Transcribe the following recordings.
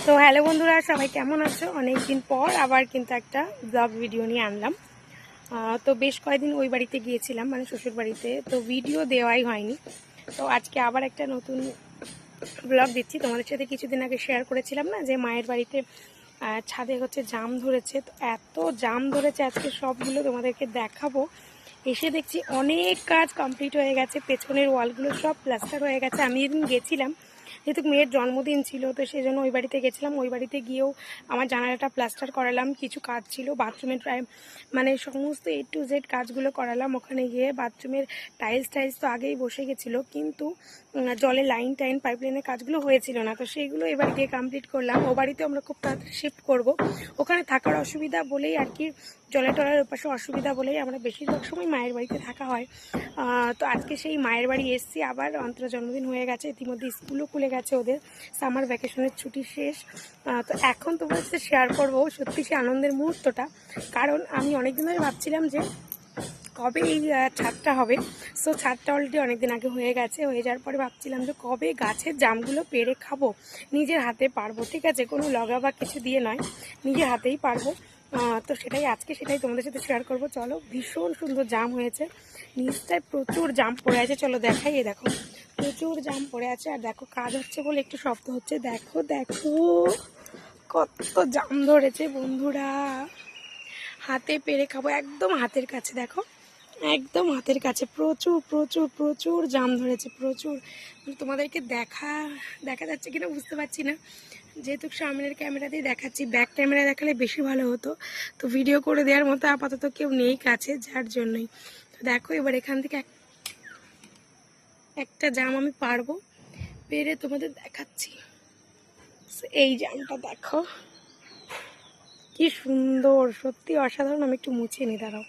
তো হ্যালো বন্ধুরা, সবাই কেমন আছো? অনেক দিন পর আবার কিন্তু একটা ব্লগ ভিডিও নিয়ে আনলাম। তো বেশ কয়েকদিন ওই বাড়িতে গিয়েছিলাম, মানে শ্বশুর বাড়িতে, তো ভিডিও দেওয়াই হয়নি। তো আজকে আবার একটা নতুন ব্লগ দিচ্ছি। তোমাদের সাথে কিছুদিন আগে শেয়ার করেছিলাম না যে মায়ের বাড়িতে ছাদে হচ্ছে জাম ধরেছে। তো এত জাম ধরেছে, আজকে সবগুলো তোমাদেরকে দেখাবো। এসে দেখছি অনেক কাজ কমপ্লিট হয়ে গেছে, পেছনের ওয়ালগুলো সব প্লাস্টার হয়ে গেছে। আমি যেদিন গেছিলাম, যেহেতু মেয়ের জন্মদিন ছিল, তো সেই জন্য ওই বাড়িতে গেছিলাম। ওই বাড়িতে গিয়েও আমার জানালাটা প্লাস্টার করালাম, কিছু কাজ ছিল বাথরুমের, প্রায় মানে সমস্ত A to Z কাজগুলো করালাম। ওখানে গিয়ে বাথরুমের টাইলস তো আগেই বসে গেছিলো, কিন্তু জলের লাইন পাইপলাইনের কাজগুলো হয়েছিল না। তো সেইগুলো এবার গিয়ে কমপ্লিট করলাম। ও বাড়িতে আমরা খুব তাড়াতাড়ি শিফট করবো, ওখানে থাকার অসুবিধা বলেই আর কি, জলের টলের ওপাশে অসুবিধা বলেই আমরা বেশিরভাগ সময় মায়ের বাড়িতে থাকা হয়। তো আজকে সেই মায়ের বাড়ি এসেছি। আবার অন্তর জন্মদিন হয়ে গেছে, ইতিমধ্যে স্কুলও খুলে গেছে, ওদের সামার ভ্যাকেশনের ছুটি শেষ। তো এখন তোমাদের সাথে শেয়ার করবো সত্যি সে আনন্দের মুহূর্তটা। কারণ আমি অনেকদিন ধরে ভাবছিলাম যে কবে এই ছাদটা হবে। সো ছাদটা অলরেডি অনেকদিন আগে হয়ে গেছে। হয়ে যাওয়ার পরে ভাবছিলাম যে কবে গাছের জামগুলো পেড়ে খাবো, নিজের হাতে পারবো, ঠিক আছে, কোনো লগা বা কিছু দিয়ে নয়, নিজের হাতেই পারবো। তো সেটাই তোমাদের সাথে শেয়ার করবো। চলো, ভীষণ সুন্দর জাম হয়েছে, নিচটায় প্রচুর জাম পড়ে আছে। চলো দেখাই, দেখো প্রচুর জাম পড়ে আছে। আর দেখো কাজ হচ্ছে বলে একটু শব্দ হচ্ছে। দেখো দেখো কত জাম ধরেছে বন্ধুরা, হাতে পেরে খাবো, একদম হাতের কাছে। দেখো একদম হাতের কাছে প্রচুর প্রচুর প্রচুর জাম ধরেছে, প্রচুর। তোমাদেরকে দেখা যাচ্ছে কিনা বুঝতে পারছি না, যেহেতু সামনের ক্যামেরাতেই দেখাচ্ছি। ব্যাক ক্যামেরা দেখালে বেশি ভালো হতো, তো ভিডিও করে দেওয়ার মতো আপাতত কেউ নেই কাছে, যার জন্যই। তো দেখো এবার এখান থেকে একটা জাম আমি পারবো, পেরে তোমাদের দেখাচ্ছি। এই জামটা দেখো কি সুন্দর, সত্যি অসাধারণ। আমি একটু মুছে নিই, দাঁড়াও,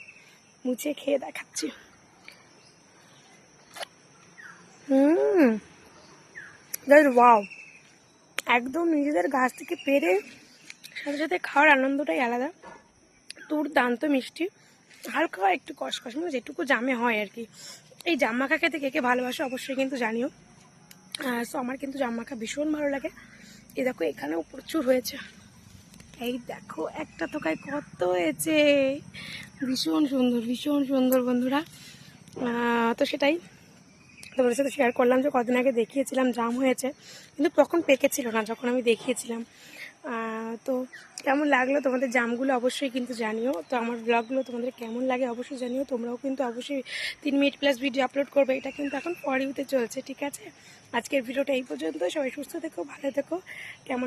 মুছে খেয়ে দেখাচ্ছি। ওয়াও, একদম নিজেদের গাছ থেকে পেরে সাথে সাথে খাওয়ার আনন্দটাই আলাদা। দুর্দান্ত মিষ্টি, হালকা একটু কষকষ, মানে যেটুকু জামে হয় আর কি। এই জাম মাখা খেতে কে কে ভালোবাসে অবশ্যই কিন্তু জানিও। সো আমার কিন্তু জাম মাখা ভীষণ ভালো লাগে। এই দেখো এখানেও প্রচুর হয়েছে, এই দেখো একটা থোকায় কত হয়েছে, ভীষণ সুন্দর ভীষণ সুন্দর বন্ধুরা। তো সেটাই তোমাদের সাথে শেয়ার করলাম যে কদিন আগে দেখিয়েছিলাম জাম হয়েছে, কিন্তু তখন পেকেছিল না যখন আমি দেখিয়েছিলাম। তো কেমন লাগলো তোমাদের জামগুলো অবশ্যই কিন্তু জানিও। তো আমার ব্লগগুলো তোমাদের কেমন লাগে অবশ্যই জানিও। তোমরাও কিন্তু অবশ্যই 3 মিনিট প্লাস ভিডিও আপলোড করবে, এটা কিন্তু এখন ফর ইউতে চলছে, ঠিক আছে। আজকের ভিডিওটা এই পর্যন্ত। সবাই সুস্থ থেকো, ভালো থেকো। কেমন